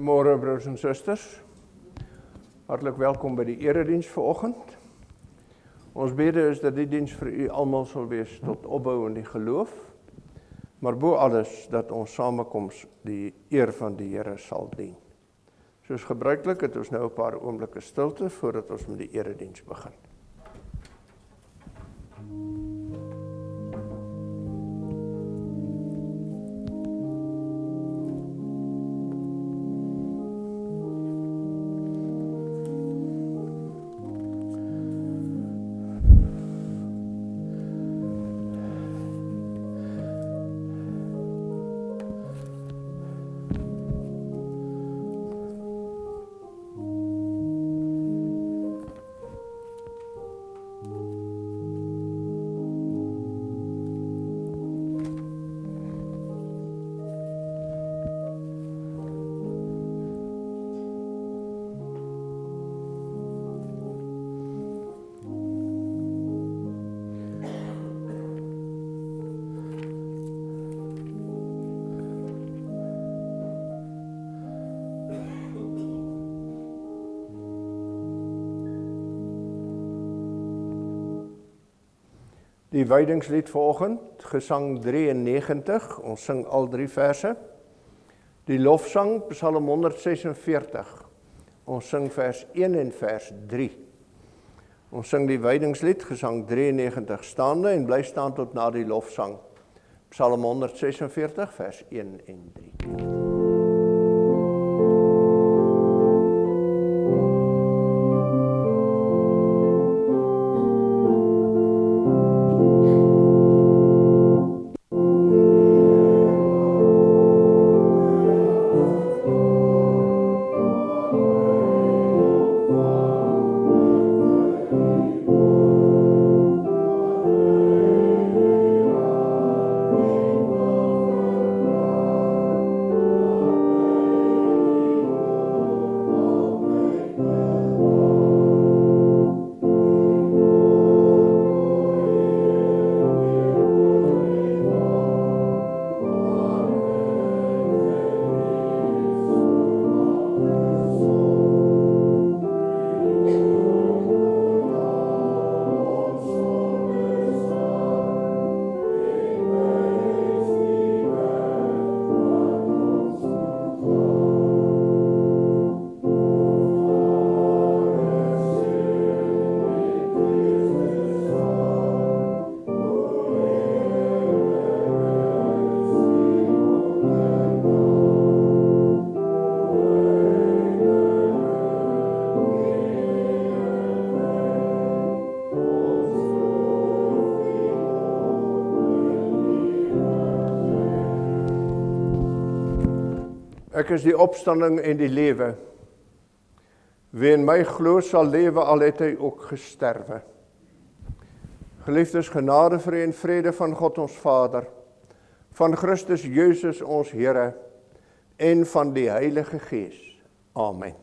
Môre broers en susters, hartlik welkom by die erediens vanoggend. Ons bede is dat die diens vir u almal sal wees tot opbou in die geloof, maar bo alles dat ons samekoms die eer van die Here sal dien. Soos gebruiklik het ons nou 'n paar oomblikke stilte voordat ons met die erediens begin. Die wydingslied vanoggend, gesang 93, ons sing al 3 verse. Die lofsang, Psalm 146, ons sing vers 1 en vers 3. Ons sing die wydingslied, gesang 93 staande en bly staan tot na die lofsang, Psalm 146, vers 1 en 3. Ek is die opstanding en die lewe. Wie in my glo sal lewe al het hy ook gesterwe. Geliefdes, genade vir u en vrede van God ons Vader, van Christus Jesus ons Here en van die Heilige Gees. Amen.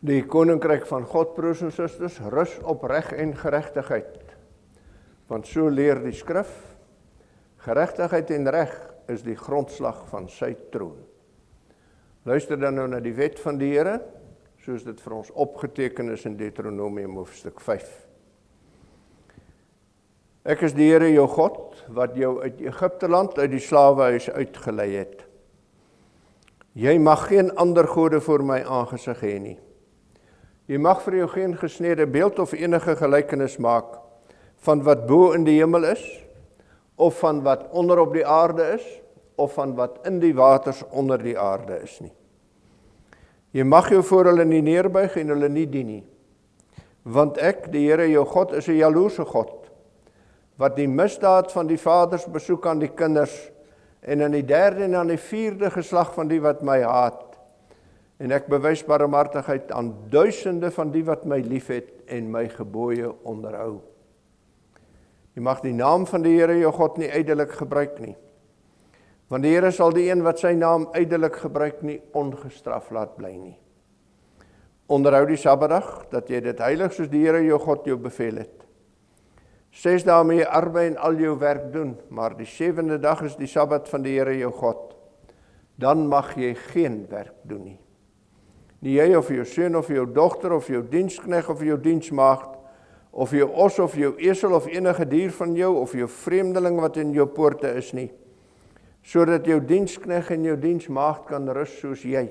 Die koninkryk van God, broers en susters, rus op reg en geregtigheid. Want so leer die skrif, geregtigheid en reg is die grondslag van sy troon. Luister dan nou na die wet van die Here, soos dit vir ons opgeteken is in Deuteronomium hoofstuk 5. Ek is die Here jou God, wat jou uit Egipteland, uit die slawehuis uitgelei het. Jy mag geen ander gode voor my aangesig hê nie. Jy mag vir jou geen gesnede beeld of enige gelykenis maak van wat bo in die hemel is, of van wat onder op die aarde is, of van wat in die waters onder die aarde is nie. Jy mag jou voor hulle nie neerbuig en hulle nie dien nie. Want ek, die Here jou God, is 'n jaloerse God, wat die misdaad van die vaders besoek aan die kinders, en aan die derde en aan die vierde geslag van die wat my haat. En ek bewys barmhartigheid aan duisende van die wat my liefhet en my gebooie onderhou. Jy mag die naam van die Here jou God nie ydelik gebruik nie. Want die Here sal die een wat sy naam ydelik gebruik nie ongestraf laat bly nie. Onderhou die Sabbatdag, dat jy dit heilig soos die Here jou God jou beveel het. 6 dae moet jy arbei en al jou werk doen, maar die 7de dag is die Sabbat van die Here jou God. Dan mag jy geen werk doen nie. Nie jy of jou seun of jou dogter of jou dienskneg of jou diensmaagd, of jou os of jou esel of enige dier van jou, of jou vreemdeling wat in jou poorte is nie, sodat jou dienskneg en jou diensmaagd kan rus soos jy.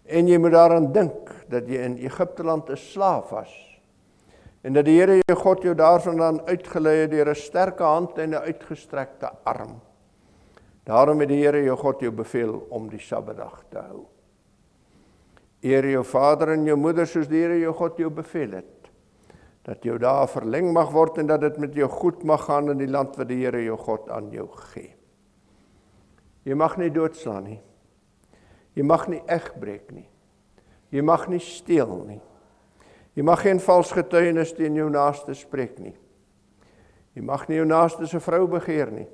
En jy moet daaraan dink, dat jy in Egipteland 'n slaaf was, en dat die Here jou God jou daarvandaan uitgelei het deur 'n sterke hand en 'n uitgestrekte arm. Daarom het die Here jou God jou beveel om die Sabbatdag te hou. Eer jou vader en jou moeder soos die Here jou God jou beveel het, dat jou dae verleng mag word en dat dit met jou goed mag gaan in die land wat die Here jou God aan jou gee. Jy mag nie doodslaan nie. Jy mag nie egbreek nie. Jy mag nie steel nie. Jy mag geen vals getuienis teen jou naaste spreek nie. Jy mag nie jou naaste se vrou begeer nie.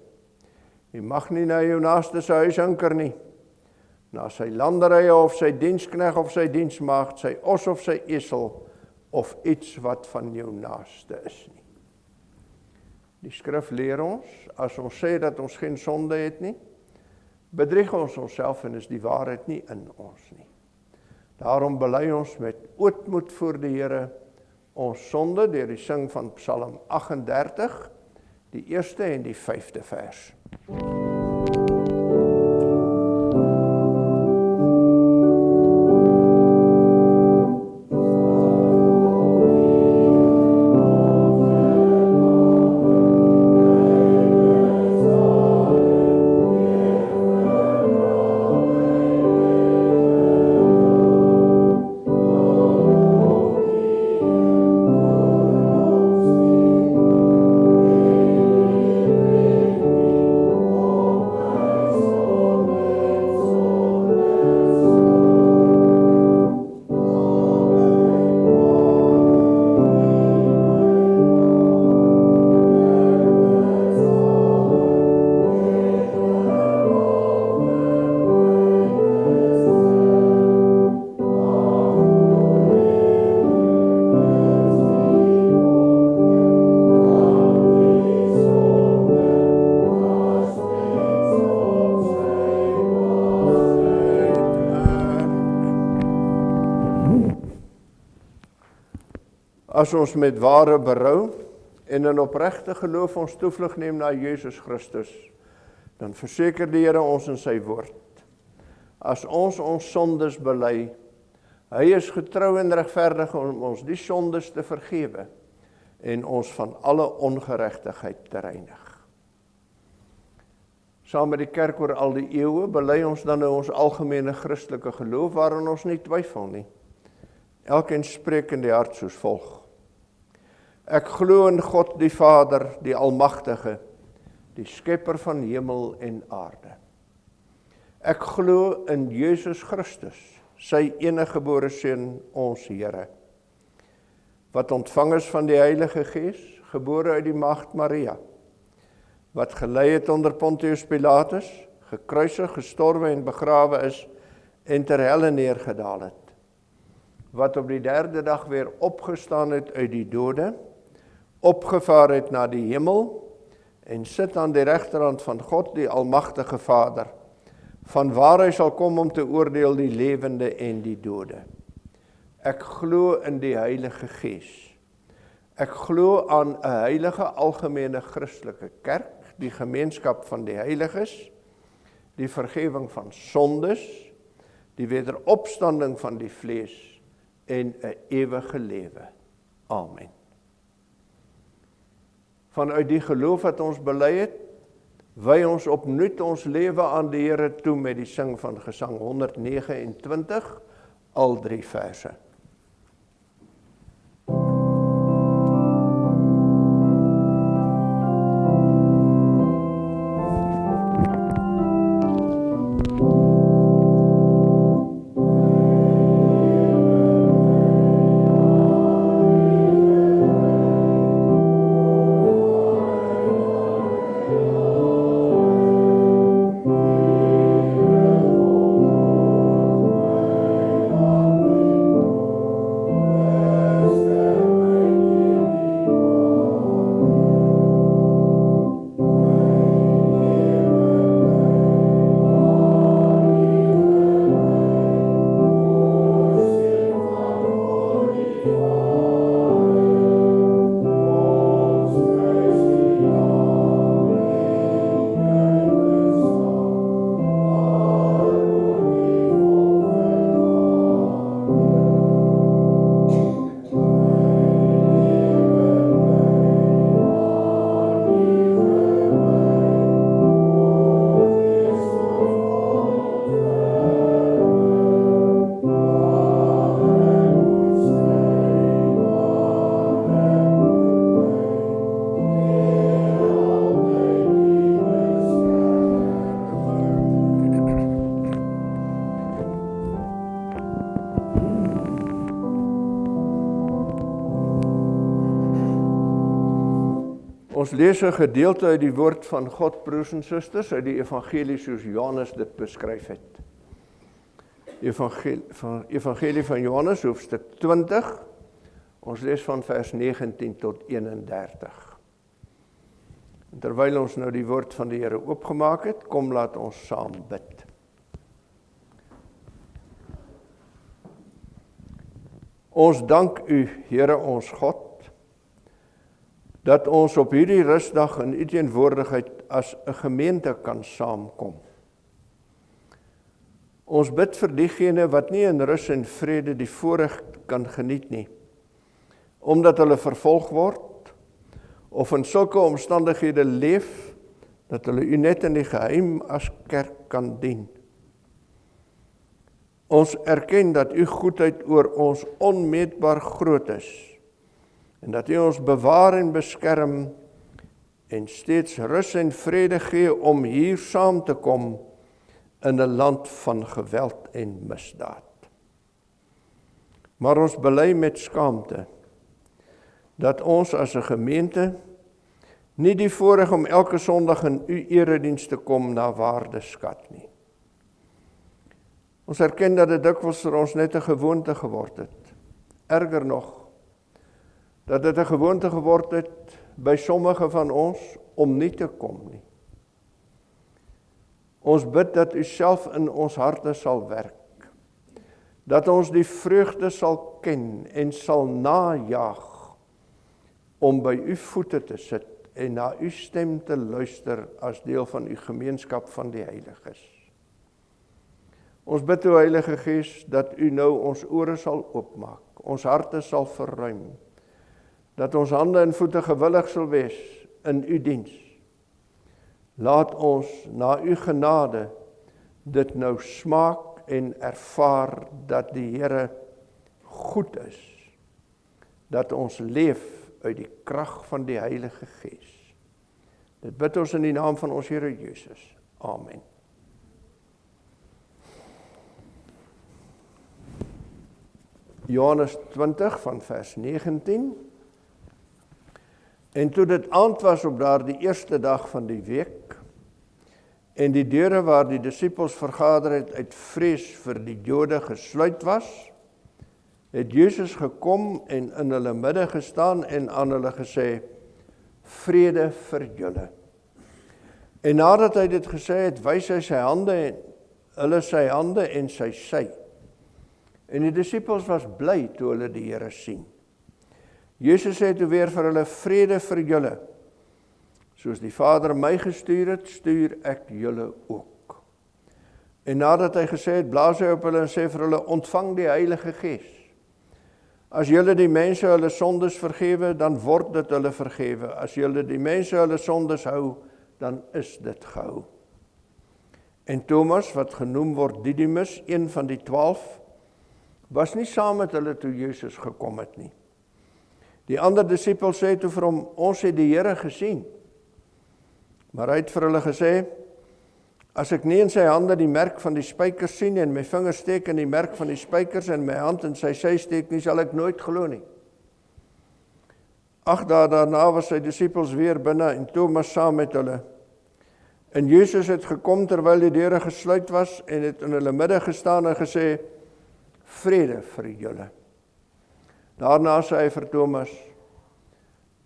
Jy mag nie na jou naaste se huis hinker nie. Na sy landerye of sy dienskneg of sy diensmaagd, sy os of sy esel, of iets wat van jou naaste is nie. Die skrif leer ons, as ons sê dat ons geen sonde het nie, bedrieg ons onsself en is die waarheid nie in ons nie. Daarom bely ons met ootmoed voor die Here ons sonde deur die sing van Psalm 38, die 1ste en die 5de vers. As ons met ware berou en in opregte geloof ons toevlug neem na Jesus Christus, dan verseker die Here ons in sy woord. As ons sondes bely, hy is getrou en regverdig om ons die sondes te vergewe en ons van alle ongeregtigheid te reinig. Saam met die kerk oor al die eeue bely ons dan nou ons algemene Christelike geloof waarin ons nie twyfel nie. Elkeen spreek in die hart soos volg. Ek glo in God die Vader, die Almagtige, die skepper van hemel en aarde. Ek glo in Jesus Christus, sy eniggebore Seun, ons Here, wat ontvang is van die Heilige Gees, gebore uit die maagd Maria, wat gelei het onder Pontius Pilatus, gekruisig, gestorwe en begrawe is en ter helle neergedaal het. wat op die derde dag weer opgestaan het uit die dode, opgevaar het na die hemel, en sit aan die regterhand van God, die almagtige Vader, vanwaar hy sal kom om te oordeel die lewende en die dode. Ek glo in die Heilige Gees. Ek glo aan 'n heilige algemene Christelike kerk, die gemeenskap van die heiliges, die vergifnis van sondes, die wederopstanding van die vlees en 'n ewige lewe. Amen. Vanuit die geloof wat ons bely het, wy ons opnuut ons lewe aan die Here toe met die sing van Gesang 129, al 3 verse. Ons lees 'n gedeelte uit die woord van God, broers en susters, uit die evangelie soos Johannes dit beskryf het. Evangelie van Johannes, hoofstuk 20, ons lees van vers 19 tot 31. En terwyl ons nou die woord van die Here oopgemaak het, kom laat ons saam bid. Ons dank U, Here ons God, dat ons op hierdie rusdag in U teenwoordigheid as 'n gemeente kan saamkom. Ons bid vir diegene wat nie in rus en vrede die voorreg kan geniet nie, omdat hulle vervolg word, of in sulke omstandighede leef, dat hulle U net in die geheim as kerk kan dien. Ons erken dat U goedheid oor ons onmeetbaar groot is, en dat U ons bewaar en beskerm, en steeds rus en vrede gee om hier saam te kom, in 'n land van geweld en misdaad. Maar ons bely met skaamte, dat ons as 'n gemeente nie die voorreg om elke Sondag in U erediens te kom na waarde skat nie. Ons erken dat dit dikwels vir ons net 'n gewoonte geword het. Erger nog, dat dit 'n gewoonte geword het by sommige van ons om nie te kom nie. Ons bid dat U self in ons harte sal werk, dat ons die vreugde sal ken en sal najaag om by U voete te sit en na U stem te luister as deel van U gemeenskap van die heiliges. Ons bid, O Heilige Gees, dat U nou ons ore sal oopmaak, ons harte sal verruim, dat ons hande en voete gewillig sal wees in U diens. Laat ons na U genade dit nou smaak en ervaar dat die Here goed is, dat ons leef uit die krag van die Heilige Gees. Dit bid ons in die naam van ons Here Jesus. Amen. Johannes 20 van vers 19. En toe dit aand was op daardie eerste dag van die week, en die deure waar die disippels vergader het uit vrees vir die Jode gesluit was, het Jesus gekom en in hulle midde gestaan en aan hulle gesê, vrede vir julle. En nadat hy dit gesê het, wys hy sy hande en hulle sy hande en sy sy. En die disippels was bly toe hulle die Here sien. Jesus sê toe weer vir hulle, vrede vir julle. Soos die Vader my gestuur het, stuur ek julle ook. En nadat hy gesê het, blaas hy op hulle en sê vir hulle, ontvang die Heilige Gees. As julle die mense hulle sondes vergewe, dan word dit hulle vergewe. As julle die mense hulle sondes hou, dan is dit gehou. En Thomas, wat genoem word Didymus, een van die 12, was nie saam met hulle toe Jesus gekom het nie. Die ander disipels sê toe vir hom, ons het die Here gesien. Maar hy het vir hulle gesê, as ek nie in sy hande die merk van die spykers sien en my vinger steek in die merk van die spykers en my hand in sy sy steek nie, sal ek nooit glo nie. 8 dae daarna was sy disipels weer binne en Thomas saam met hulle. En Jesus het gekom terwyl die deure gesluit was en het in hulle midde gestaan en gesê, vrede vir julle. Daarna sê hy vir Thomas,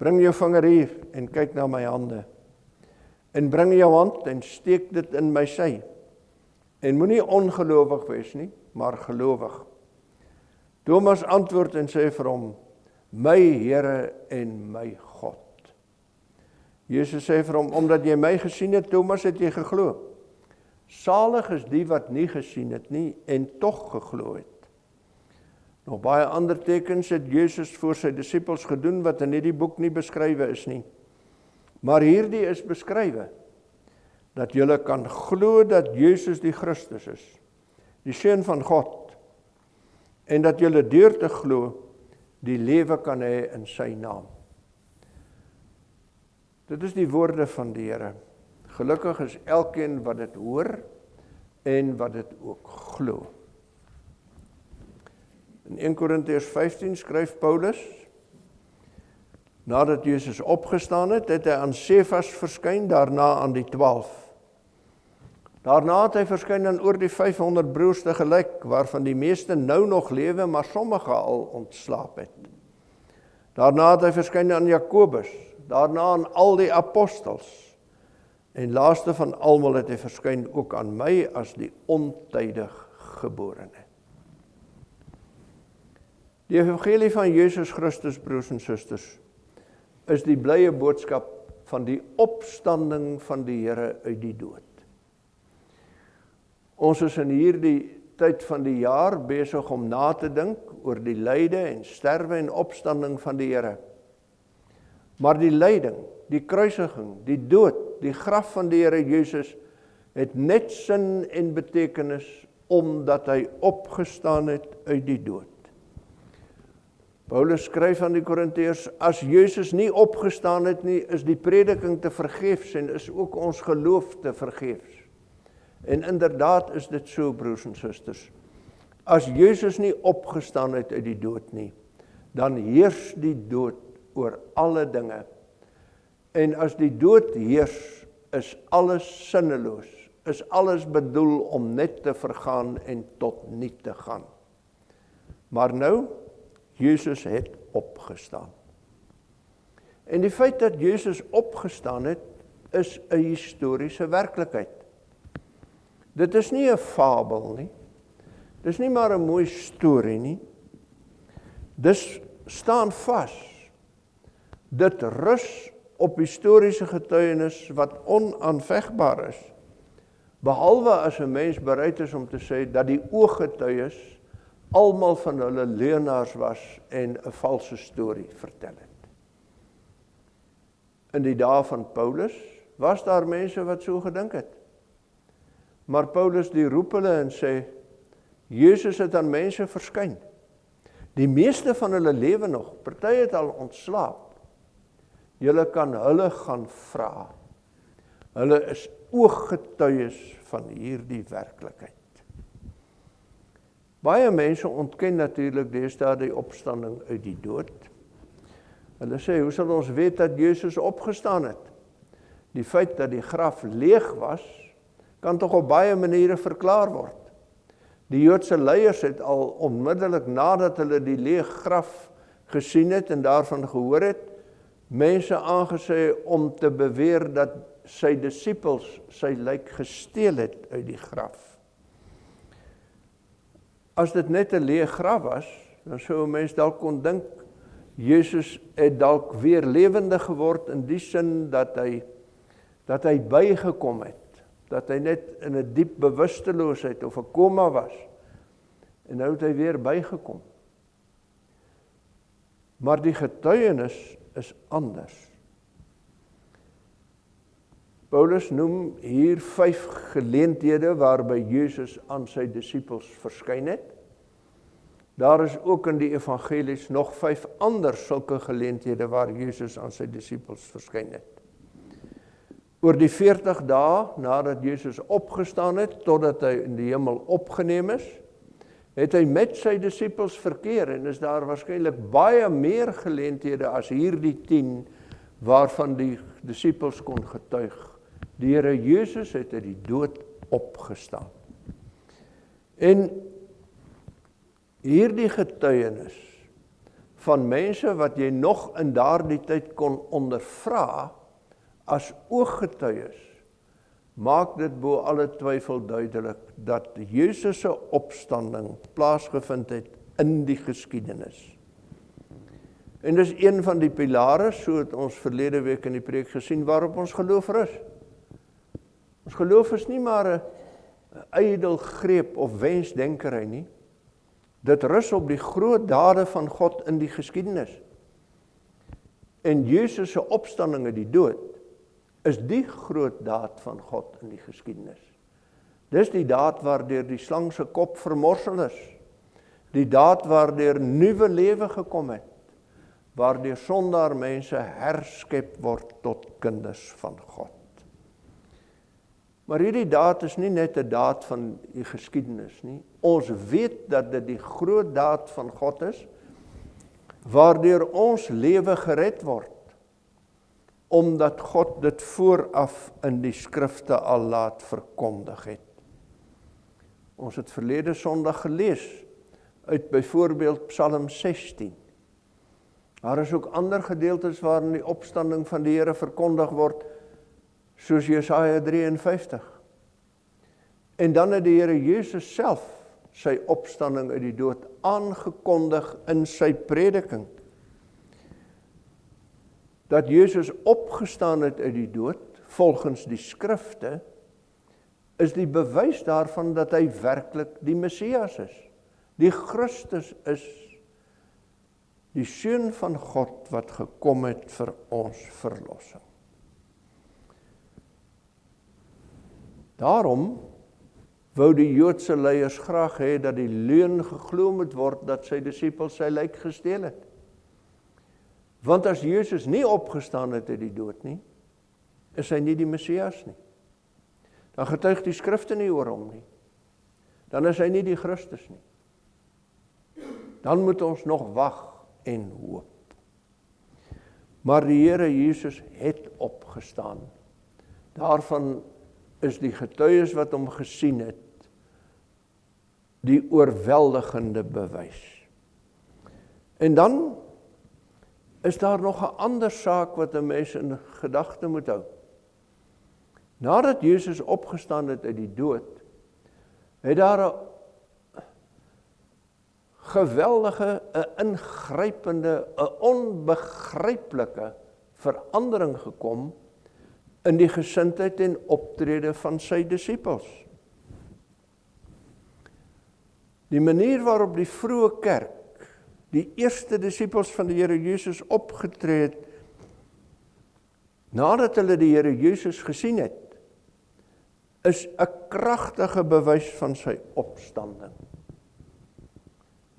bring jou vinger hier en kyk na my hande. En bring jou hand en steek dit in my sy. En moenie ongelowig wees nie, maar gelowig. Thomas antwoord en sê vir hom, my Here en my God. Jesus sê vir hom, omdat jy my gesien het, Thomas, het jy geglo. Salig is die wat nie gesien het nie en tog geglo het. Nog baie ander tekens het Jesus voor sy disippels gedoen wat in hierdie boek nie beskrywe is nie. Maar hierdie is beskrywe, dat julle kan glo dat Jesus die Christus is, die Seun van God, en dat julle deur te glo die lewe kan hê in sy naam. Dit is die woorde van die Here. Gelukkig is elkeen wat dit hoor en wat dit ook glo. In 1 Korintiërs 15 skryf Paulus, nadat Jesus opgestaan het, het hy aan Sefas verskyn, daarna aan die 12. Daarna het hy verskyn aan oor die 500 broers te gelyk, waarvan die meeste nou nog lewe, maar sommige al ontslaap het. Daarna het hy verskyn aan Jakobus, daarna aan al die apostels, en laaste van almal het hy verskyn ook aan my as die ontydig geborene. Die evangelie van Jesus Christus, broers en susters, is die blye boodskap van die opstanding van die Here uit die dood. Ons is in hierdie tyd van die jaar besig om na te dink oor die lyde en sterwe en opstanding van die Here. Maar die lyding, die kruisiging, die dood, die graf van die Here Jesus het net sin en betekenis omdat hy opgestaan het uit die dood. Paulus skryf aan die Korintiërs, as Jesus nie opgestaan het nie, is die prediking te vergeefs en is ook ons geloof te vergeefs. En inderdaad is dit so, broers en susters. As Jesus nie opgestaan het uit die dood nie, dan heers die dood oor alle dinge. En as die dood heers, is alles sinneloos, is alles bedoel om net te vergaan en tot niet te gaan. Maar nou, Jesus het opgestaan. En die feit dat Jesus opgestaan het, is 'n historiese werklikheid. Dit is nie 'n fabel nie. Dit is nie maar 'n mooi storie nie. Dit staan vas. Dit rus op historiese getuienis wat onaanvegbaar is. Behalwe as 'n mens bereid is om te sê dat die ooggetuies almal van hulle leuenaars was en 'n valse storie vertel het. In die dae van Paulus was daar mense wat so gedink het. Maar Paulus die roep hulle en sê, Jesus het aan mense verskyn. Die meeste van hulle lewe nog, party het al ontslaap. Julle kan hulle gaan vra. Hulle is ooggetuies van hierdie werklikheid. Baie mense ontken natuurlik deesdae die opstanding uit die dood. Hulle sê, hoe sal ons weet dat Jesus opgestaan het? Die feit dat die graf leeg was, kan tog op baie maniere verklaar word. Die Joodse leiers het al onmiddellik nadat hulle die leë graf gesien het en daarvan gehoor het, mense aangesê om te beweer dat sy disippels sy lijk gesteel het uit die graf. As dit net 'n leë graf was, dan sou 'n mens dalk kon dink, Jesus het dalk weer lewendig geword in die sin dat hy bygekom het, dat hy net in 'n diep bewusteloosheid of 'n koma was, en nou het hy weer bygekom. Maar die getuienis is anders. Paulus noem hier 5 geleenthede waarby Jesus aan sy disippels verskyn het. Daar is ook in die evangelies nog 5 ander sulke geleenthede waar Jesus aan sy disippels verskyn het. Oor die 40 dae nadat Jesus opgestaan het, totdat hy in die hemel opgeneem is, het hy met sy disippels verkeer en is daar waarskynlik baie meer geleenthede as hierdie 10 waarvan die disippels kon getuig. Die Here Jesus het uit die dood opgestaan. En hierdie getuienis van mense wat jy nog in daardie tyd kon ondervra as ooggetuies, maak dit bo alle twyfel duidelik dat Jesus se opstanding plaasgevind het in die geskiedenis. En dis een van die pilare, so het ons verlede week in die preek gesien, waarop ons geloof rus. Ons geloof is nie maar 'n ydelgreep of wensdenkery nie. Dit rus op die groot dade van God in die geskiedenis. En Jesus se opstanding uit die dood is die groot daad van God in die geskiedenis. Dis die daad waardeur die slang se kop vermorsel is. Die daad waardeur nuwe lewe gekom het. Waardeur sondaar mense herskep word tot kinders van God. Maar hierdie daad is nie net 'n daad van die geskiedenis nie. Ons weet dat dit die groot daad van God is, waardeur ons lewe gered word, omdat God dit vooraf in die skrifte al laat verkondig het. Ons het verlede Sondag gelees uit byvoorbeeld Psalm 16. Daar is ook ander gedeeltes waarin die opstanding van die Here verkondig word, soos Jesaja 53. En dan het die Here Jesus self sy opstanding uit die dood aangekondig in sy prediking. Dat Jesus opgestaan het uit die dood, volgens die skrifte, is die bewys daarvan dat hy werklik die Messias is. Die Christus is die Seun van God wat gekom het vir ons verlossing. Daarom wou die Joodse leiers graag hê dat die leuen geglo moet word dat sy disippels sy lijk gesteel het. Want as Jesus nie opgestaan het uit die dood nie, is hy nie die Messias nie. Dan getuig die skrifte nie oor hom nie. Dan is hy nie die Christus nie. Dan moet ons nog wag en hoop. Maar die Here Jesus het opgestaan. Daarvan is die getuies wat hom gesien het, die oorweldigende bewys. En dan is daar nog 'n ander saak wat 'n mens in gedagte moet hou. Nadat Jesus opgestaan het uit die dood, het daar 'n geweldige, 'n ingrypende, 'n onbegryplike verandering gekom in die gesindheid en optrede van sy disippels. Die manier waarop die vroeë kerk, die eerste disippels van die Here Jesus opgetree het, nadat hulle die Here Jesus gesien het, is 'n kragtige bewys van sy opstanding.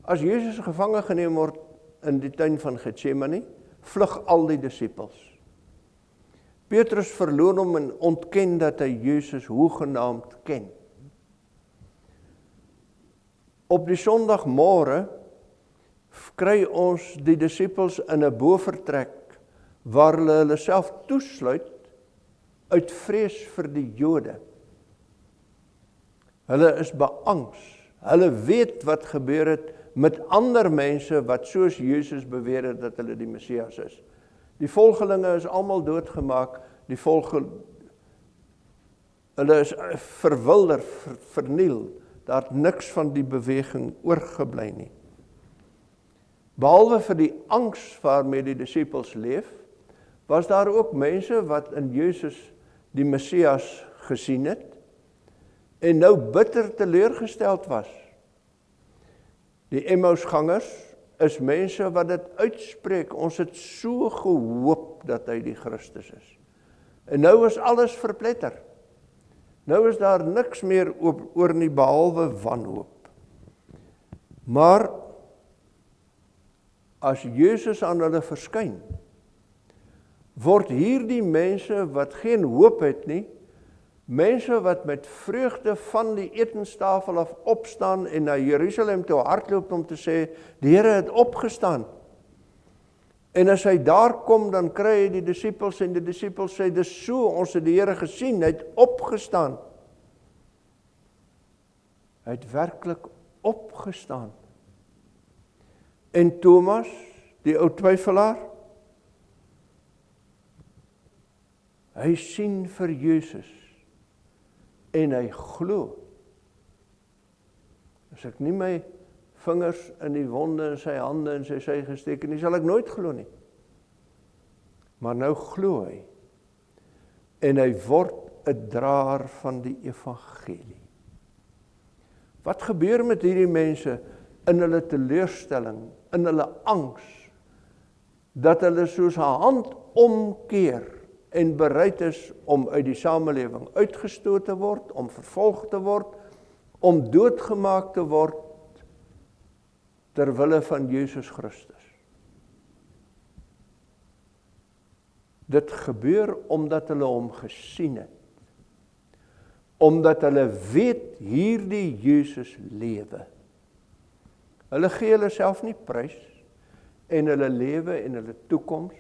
As Jesus gevange geneem word in die tuin van Getsemane, vlug al die disippels. Petrus verloon hom en ontken dat hy Jesus hoegenaamd ken. Op die Sondagmôre kry ons die disippels in 'n bovertrek waar hulle self toesluit uit vrees vir die Jode. Hulle is beangs Hulle weet wat gebeur het met ander mense wat soos Jesus beweer het dat hulle die Messias is. Die volgelinge is almal doodgemaak, hulle is verwilder, verniel, daar het niks van die beweging oorgebly nie. Behalwe vir die angs waarmee die disippels leef, was daar ook mense wat in Jesus die Messias gesien het, en nou bitter teleurgesteld was. Die Emmausgangers is mense wat dit uitspreek, ons het so gehoop dat hy die Christus is. En nou is alles verpletter. Nou is daar niks meer oor nie behalwe wanhoop. Maar as Jesus aan hulle verskyn, word hierdie mense wat geen hoop het nie, mense wat met vreugde van die etenstafel af opstaan en na Jerusalem toe hardloop om te sê, die Here het opgestaan. En as hy daar kom, dan kry hy die disippels en die disippels sê, dis so, ons het die Here gesien, hy het opgestaan. Hy het werklik opgestaan. En Thomas, die ou twyfelaar, hy sien vir Jesus en hy glo. As ek nie my vingers in die wonde in sy hande en sy sy gesteek en nie, sal ek nooit glo nie. Maar nou glo hy en hy word 'n draer van die evangelie. Wat gebeur met hierdie mense in hulle teleurstelling, in hulle angs, dat hulle soos 'n hand omkeer en bereid is om uit die samelewing uitgestoot te word, om vervolg te word, om doodgemaak te word ter wille van Jesus Christus. Dit gebeur omdat hulle hom gesien het. Omdat hulle weet hierdie Jesus lewe. Hulle gee hulle self nie prys en hulle lewe en hulle toekoms.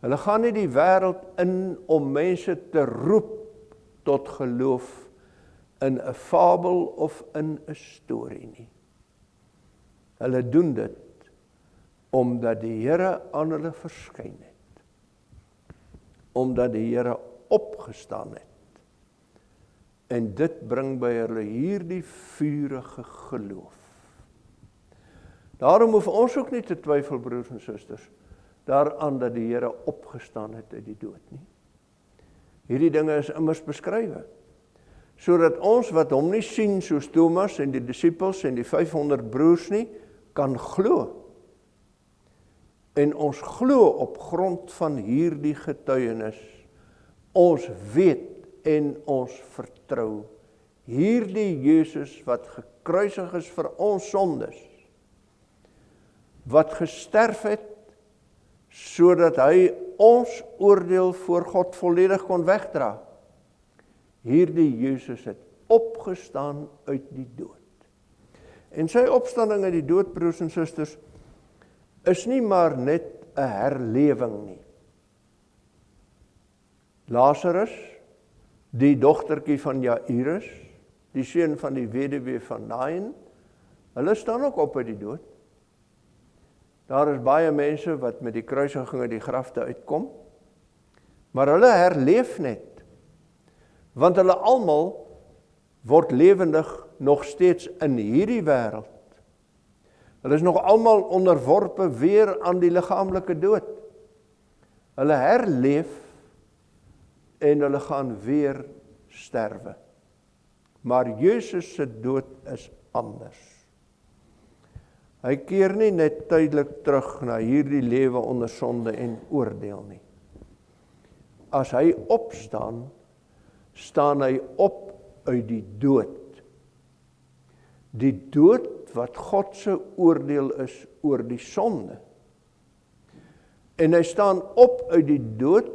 Hulle gaan nie die wêreld in om mense te roep tot geloof in 'n fabel of in 'n storie nie. Hulle doen dit omdat die Here aan hulle verskyn het. Omdat die Here opgestaan het. En dit bring by hulle hierdie vurige geloof. Daarom hoef ons ook nie te twyfel, broers en susters, daaraan dat die Here opgestaan het uit die dood nie. Hierdie dinge is immers beskrywe, sodat ons wat hom nie sien soos Thomas en die disippels en die 500 broers nie, kan glo. En ons glo op grond van hierdie getuienis. Ons weet en ons vertrou. Hierdie Jesus wat gekruisig is vir ons sondes, wat gesterf het, sodat hy ons oordeel voor God volledig kon wegdra. Hierdie Jesus het opgestaan uit die dood. En sy opstanding uit die dood, broers en susters, is nie maar net 'n herlewing nie. Lazarus, die dogtertjie van Jairus, die seun van die weduwee van Nain, hulle staan ook op uit die dood. Daar is baie mense wat met die kruisiging uit die grafte uitkom, maar hulle herleef net, want hulle almal word lewendig nog steeds in hierdie wêreld. Hulle is nog almal onderworpe weer aan die liggaamlike dood. Hulle herleef en hulle gaan weer sterwe. Maar Jesus se dood is anders. Hy keer nie net tydelik terug na hierdie lewe onder sonde en oordeel nie. As hy opstaan, staan hy op uit die dood. Die dood wat God se oordeel is oor die sonde. En hy staan op uit die dood,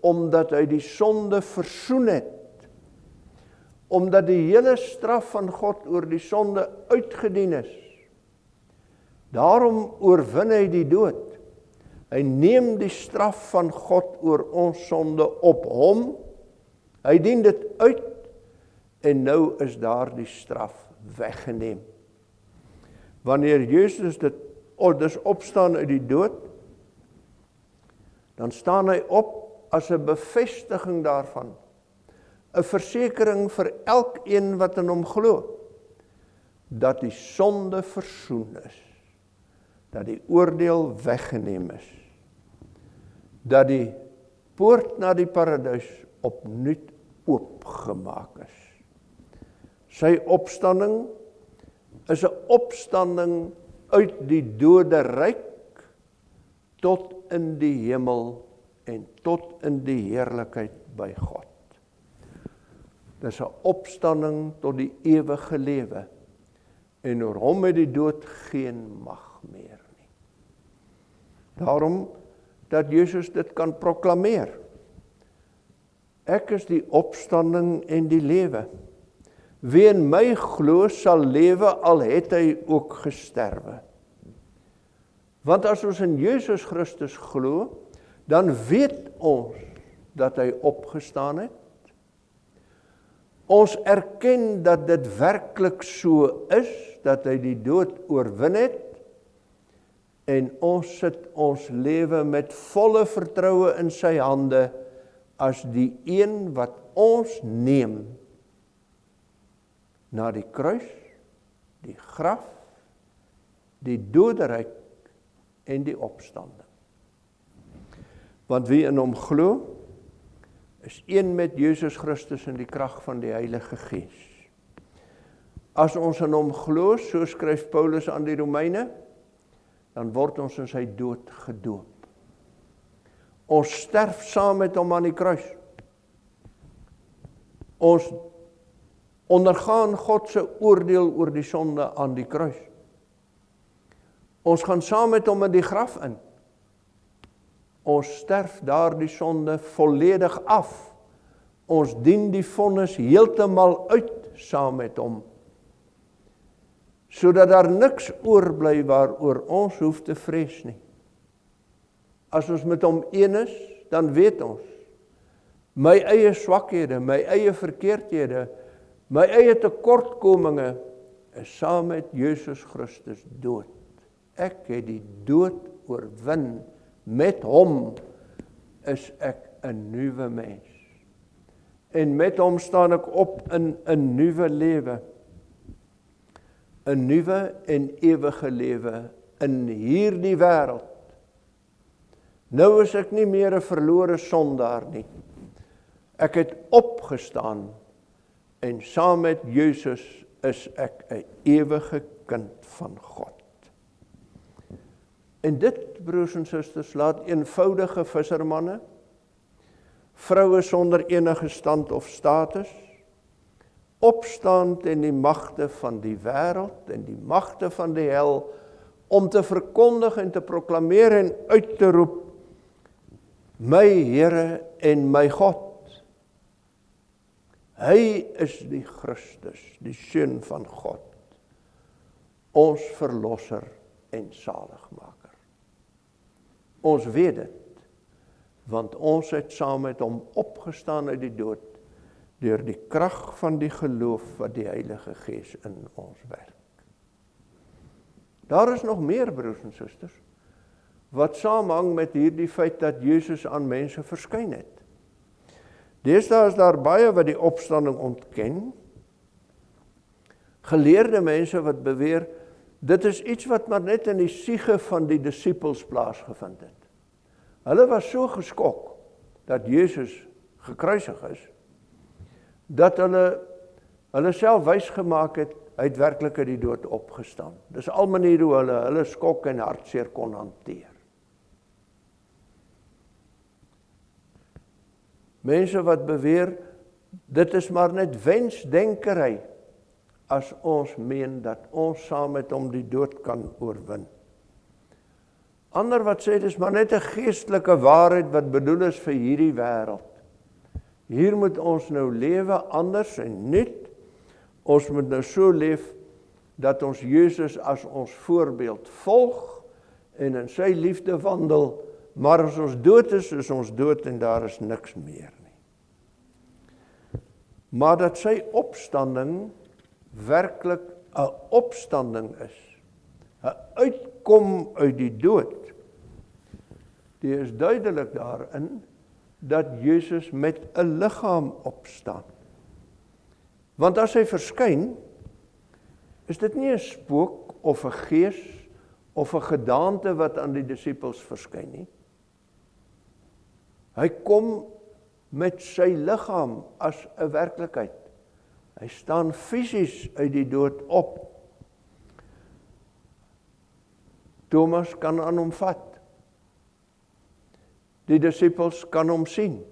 omdat hy die sonde versoen het. Omdat die hele straf van God oor die sonde uitgedien is. Daarom oorwin hy die dood. Hy neem die straf van God oor ons sonde op hom. Hy dien dit uit en nou is daar die straf weggeneem. Wanneer Jesus dus opstaan uit die dood, dan staan hy op as 'n bevestiging daarvan, 'n versekering vir elkeen wat in hom glo, dat die sonde versoen is, dat die oordeel weggeneem is, dat die poort na die paradys opnuut oopgemaak is. Sy opstanding is 'n opstanding uit die doderyk tot in die hemel en tot in die heerlikheid by God. Dis 'n opstanding tot die ewige lewe en oor hom het die dood geen mag meer nie. Daarom dat Jesus dit kan proklameer. Ek is die opstanding en die lewe. Wie in my glo sal lewe al het hy ook gesterwe. Want as ons in Jesus Christus glo, dan weet ons dat hy opgestaan het. Ons erken dat dit werklik so is, dat hy die dood oorwin het, en ons sit ons lewe met volle vertroue in sy hande, as die een wat ons neem, na die kruis, die graf, die doderyk en die opstanding. Want wie in hom glo, is een met Jesus Christus in die krag van die Heilige Gees. As ons in hom glo, so skryf Paulus aan die Romeine, dan word ons in sy dood gedoop. Ons sterf saam met hom aan die kruis. Ons ondergaan God se oordeel oor die sonde aan die kruis. Ons gaan saam met hom in die graf in. Ons sterf daar die sonde volledig af. Ons dien die vonnis heeltemal uit saam met hom. Sodat daar niks oorbly waaroor ons hoef te vrees nie. As ons met hom een is, dan weet ons, my eie swakhede, my eie verkeerdhede, my eie tekortkominge, is saam met Jesus Christus dood. Ek het die dood oorwin. Met hom is ek 'n nuwe mens. En met hom staan ek op in 'n nuwe lewe. 'n Nuwe en ewige lewe in hierdie wêreld. Nou is ek nie meer 'n verlore sondaar nie. Ek het opgestaan en saam met Jesus is ek 'n ewige kind van God. En dit, broers en susters, laat eenvoudige vissermanne, vroue sonder enige stand of status, opstaan teen die magte van die wêreld en die magte van die hel, om te verkondig en te proklameer en uit te roep, my Here en my God. Hy is die Christus, die Seun van God, ons verlosser en saligmaker. Ons weet dit, want ons het saam met hom opgestaan uit die dood, deur die krag van die geloof wat die Heilige Gees in ons werk. Daar is nog meer, broers en susters, wat saamhang met hierdie feit dat Jesus aan mense verskyn het. Deesdae is daar baie wat die opstanding ontken. Geleerde mense wat beweer, dit is iets wat maar net in die siege van die disippels plaasgevind het. Hulle was so geskok dat Jesus gekruisig is, dat hulle self wys gemaak het, hy het werklik uit die dood opgestaan. Dis al maniere hoe hulle skok en hartseer kon hanteer. Mense wat beweer, dit is maar net wensdenkery, as ons meen dat ons saam met hom die dood kan oorwin. Ander wat sê, dit is maar net 'n geestelike waarheid wat bedoel is vir hierdie wêreld. Hier moet ons nou lewe anders en nuut. Ons moet nou so leef, dat ons Jesus as ons voorbeeld volg, en in sy liefde wandel, maar as ons dood is ons dood en daar is niks meer nie. Maar dat sy opstanding werklik 'n opstanding is, 'n uitkom uit die dood, die is duidelik daarin, dat Jesus met 'n liggaam opstaan. Want as hy verskyn, is dit nie 'n spook of 'n gees of 'n gedaante wat aan die disippels verskyn nie. Hy kom met sy liggaam as 'n werklikheid. Hy staan fisies uit die dood op. Thomas kan aan hom vat. Die disippels kan hom sien.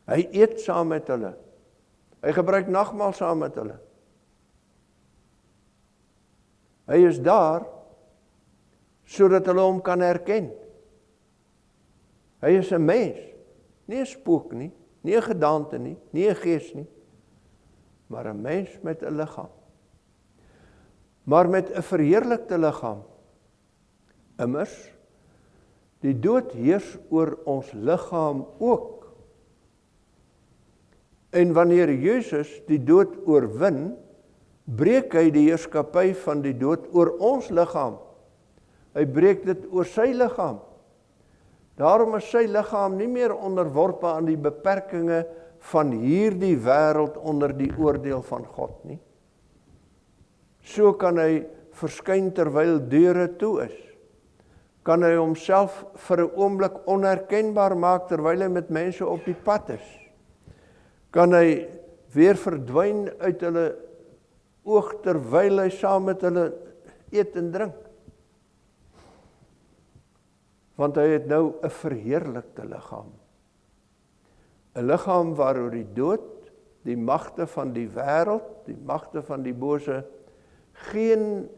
Hy eet saam met hulle. Hy gebruik nagmaal saam met hulle. Hy is daar, sodat hulle hom kan herken. Hy is 'n mens, nie 'n spook nie, nie 'n gedaante nie, nie 'n gees nie, maar 'n mens met 'n liggaam. Maar met 'n verheerlikte liggaam. Immers, die dood heers oor ons liggaam ook. En wanneer Jesus die dood oorwin, breek hy die heerskappy van die dood oor ons liggaam. Hy breek dit oor sy liggaam. Daarom is sy liggaam nie meer onderworpe aan die beperkings van hierdie wêreld onder die oordeel van God nie. So kan hy verskyn terwyl deure toe is. Kan hy homself vir 'n oomblik onherkenbaar maak terwyl hy met mense op die pad is. Kan hy weer verdwyn uit hulle oog terwyl hy saam met hulle eet en drink. Want hy het nou 'n verheerlikte liggaam. 'n liggaam waaroor die dood, die magte van die wêreld, die magte van die bose, geen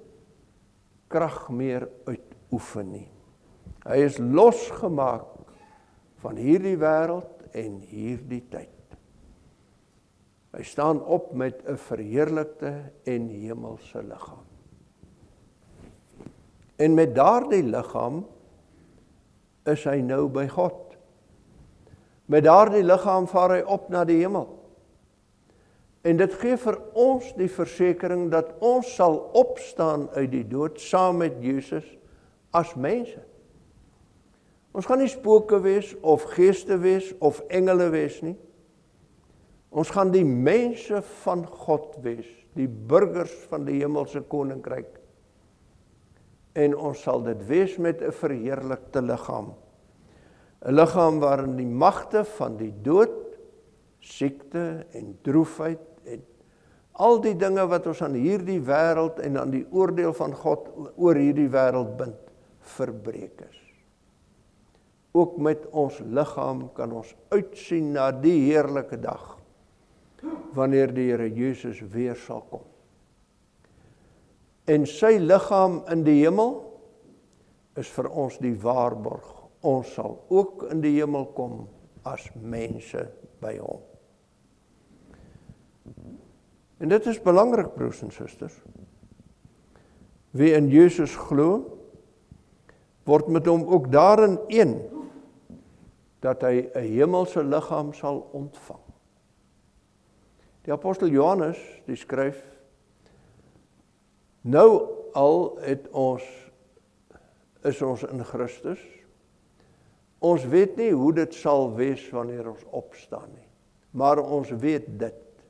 krag meer uitoefen nie. Hy is losgemaak van hierdie wêreld en hierdie tyd. Hy staan op met 'n verheerlikte en hemelse liggaam. En met daardie liggaam is hy nou by God. Met daardie liggaam vaar hy op na die hemel. En dit gee vir ons die versekering dat ons sal opstaan uit die dood saam met Jesus as mense. Ons gaan nie spooke wees of geeste wees of engele wees nie. Ons gaan die mense van God wees, die burgers van die hemelse koninkryk. En ons sal dit wees met 'n verheerlikte liggaam. 'n Liggaam waarin die magte van die dood, siekte en droefheid en al die dinge wat ons aan hierdie wêreld en aan die oordeel van God oor hierdie wêreld bind, verbreek is. Ook met ons liggaam kan ons uitsien na die heerlike dag, wanneer die Here Jesus weer sal kom. En sy liggaam in die hemel is vir ons die waarborg. Ons sal ook in die hemel kom as mense by hom. En dit is belangrik, broers en susters. Wie in Jesus glo, word met hom ook daarin een, dat hy 'n hemelse liggaam sal ontvang. Die apostel Johannes, die skryf, nou al is ons in Christus, ons weet nie hoe dit sal wees wanneer ons opstaan nie, maar ons weet dit,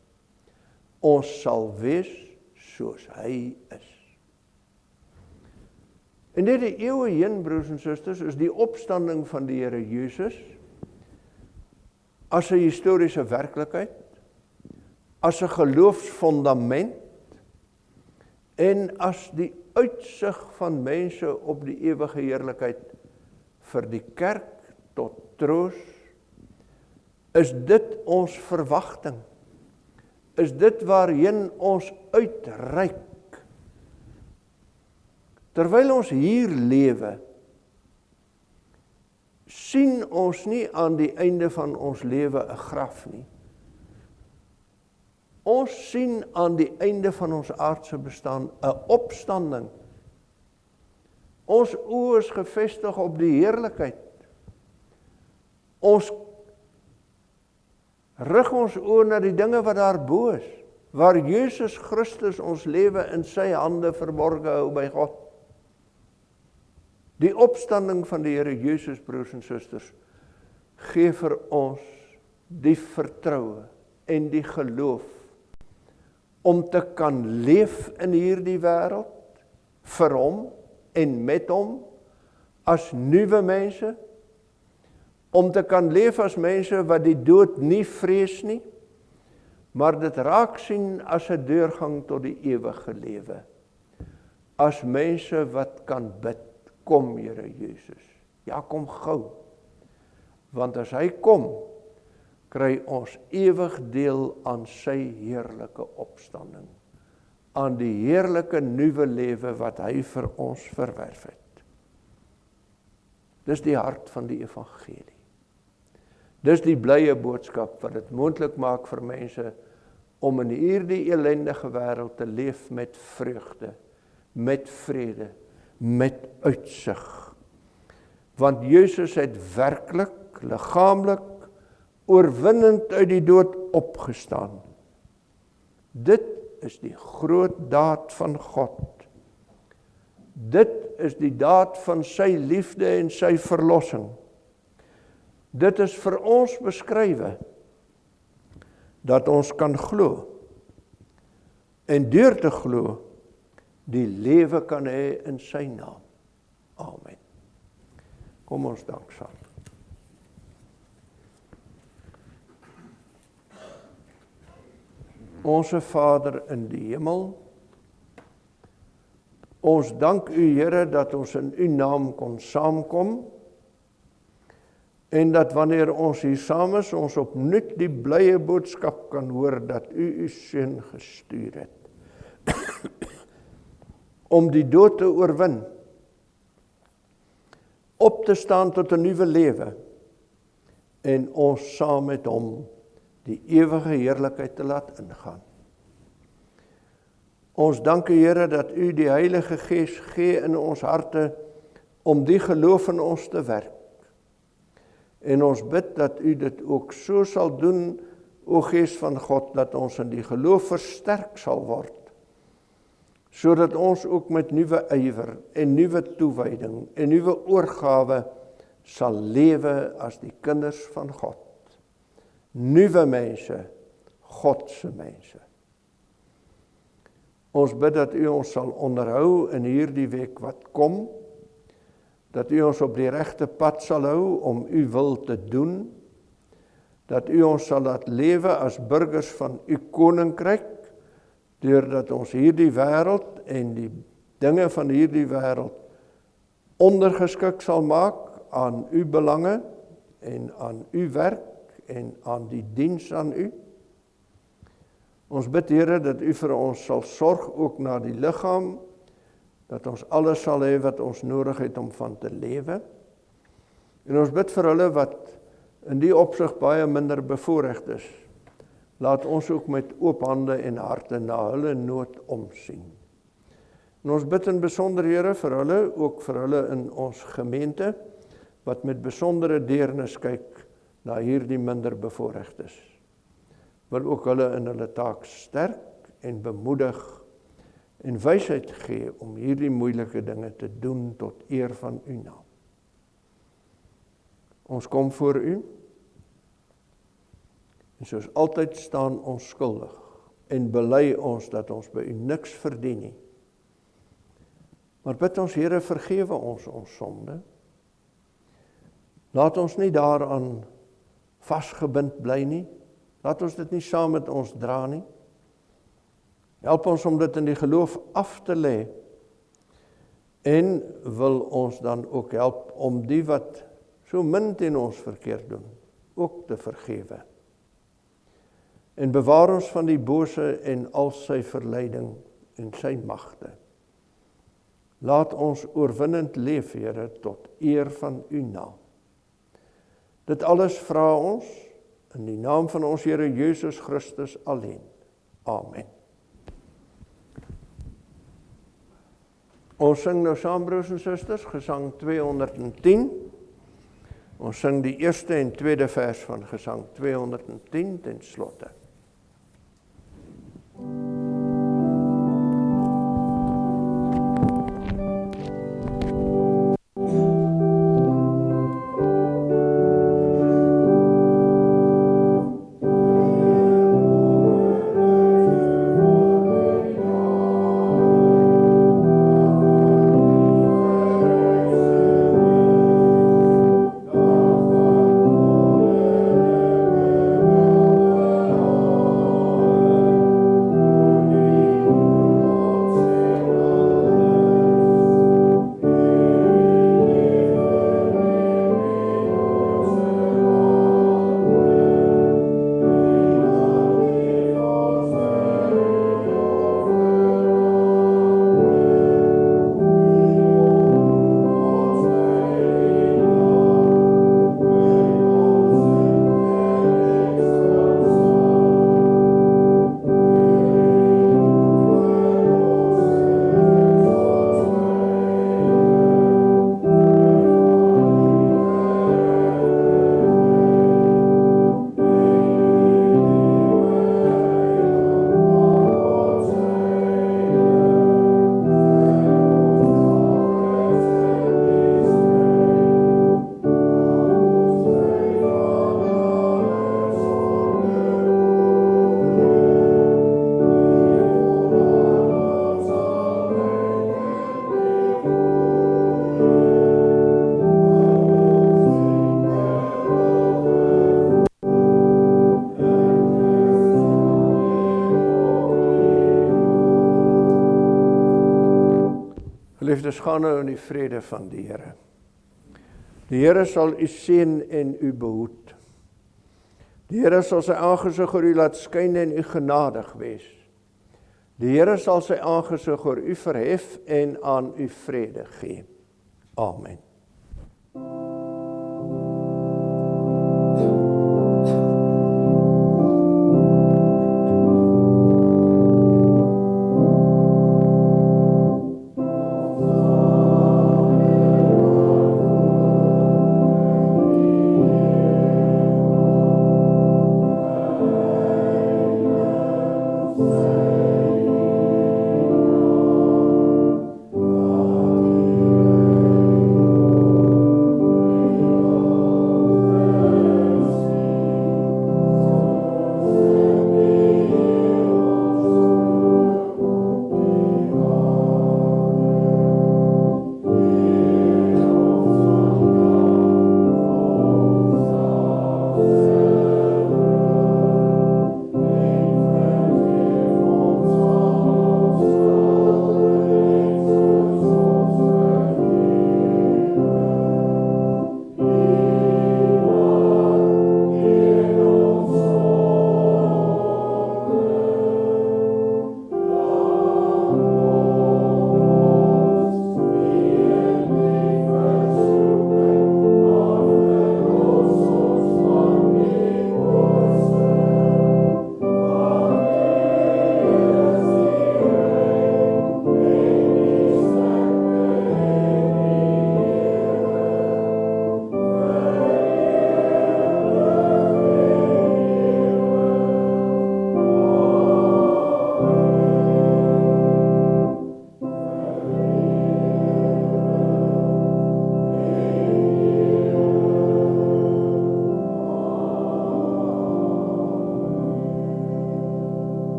ons sal wees soos hy is. En deur die eeue heen, broers en susters, is die opstanding van die Here Jesus as 'n historiese werklikheid, as 'n geloofsfondament en as die uitsig van mense op die ewige heerlikheid vir die kerk tot troos, is dit ons verwagting, is dit waarheen ons uitreik. Terwyl ons hier lewe, sien ons nie aan die einde van ons lewe 'n graf nie. Ons sien aan die einde van ons aardse bestaan 'n opstanding. Ons oë is gefestig op die heerlikheid. Ons rig ons oë na die dinge wat daar bo is. waar Jesus Christus ons lewe in sy hande verborge hou by God. Die opstanding van die Here Jesus, broers en susters, gee vir ons die vertroue en die geloof om te kan leef in hierdie wêreld, vir hom en met hom, as nuwe mense, om te kan leef as mense wat die dood nie vrees nie, maar dit raak sien as 'n deurgang tot die ewige lewe. As mense wat kan bid, kom Here Jesus, ja kom gou, want as hy kom, kry ons ewig deel aan sy heerlike opstanding, aan die heerlike nuwe lewe wat hy vir ons verwerf het. Dis die hart van die evangelie. Dis die blye boodskap wat dit moontlik maak vir mense om in hierdie elendige wêreld te leef met vreugde, met vrede, met uitsig. Want Jesus het werklik, liggaamlik, oorwinnend uit die dood opgestaan. Dit is die groot daad van God. Dit is die daad van sy liefde en sy verlossing. Dit is vir ons beskrywe, dat ons kan glo, en deur te glo, die lewe kan hê in sy naam. Amen. Kom ons dank saam. Onse Vader in die hemel, ons dank u Here dat ons in u naam kon saamkom, en dat wanneer ons hier saam is, ons opnuut die blye boodskap kan hoor dat u seun gestuur het, om die dood te oorwin, op te staan tot 'n nuwe lewe, en ons saam met hom die ewige heerlikheid te laat ingaan. Ons dank u Here dat u die Heilige Gees gee in ons harte om die geloof in ons te werk. En ons bid dat u dit ook so sal doen, o Gees van God, dat ons in die geloof versterk sal word, sodat ons ook met nuwe ywer en nuwe toewyding en nuwe oorgawe sal lewe as die kinders van God. Nuwe mense, Godse mense. Ons bid dat u ons sal onderhou in hierdie week wat kom, dat u ons op die regte pad sal hou om u wil te doen, dat u ons sal laat lewe as burgers van u koninkryk, deurdat ons hierdie wêreld en die dinge van hierdie wêreld ondergeskik sal maak aan u belange en aan u werk en aan die diens aan u. Ons bid Here dat u vir ons sal sorg ook na die liggaam, dat ons alles sal hê wat ons nodig het om van te lewe. En ons bid vir hulle wat in die opsig baie minder bevoorregd is. Laat ons ook met oop hande en harte na hulle nood omsien. En ons bid in besonder Here vir hulle, ook vir hulle in ons gemeente, wat met besondere deernis kyk na hierdie minder bevoorregdes. Wil ook hulle in hulle taak sterk en bemoedig en wysheid gee om hierdie moeilike dinge te doen tot eer van u naam. Ons kom voor u, en soos altyd staan ons skuldig, en bely ons dat ons by u niks verdien nie. Maar bid ons Here, vergewe ons sonde. Laat ons nie daaraan vasgebind bly nie. Laat ons dit nie saam met ons dra nie. Help ons om dit in die geloof af te lê. En wil ons dan ook help om die wat so min teen ons verkeerd doen, ook te vergewe. En bewaar ons van die bose en al sy verleiding en sy magte. Laat ons oorwinnend leef, Here, tot eer van u naam. Dit alles vra ons in die naam van ons Here Jesus Christus alleen. Amen. Ons sing nou saam, broers en susters, gesang 210. Ons sing die eerste en tweede vers van gesang 210 ten slotte. Geliefdes, gaan nou in die vrede van die Here. Die Here sal u seën en u behoed. Die Here sal sy aangesig oor u laat skyn en u genadig wees. Die Here sal sy aangesig oor u verhef en aan u vrede gee. Amen.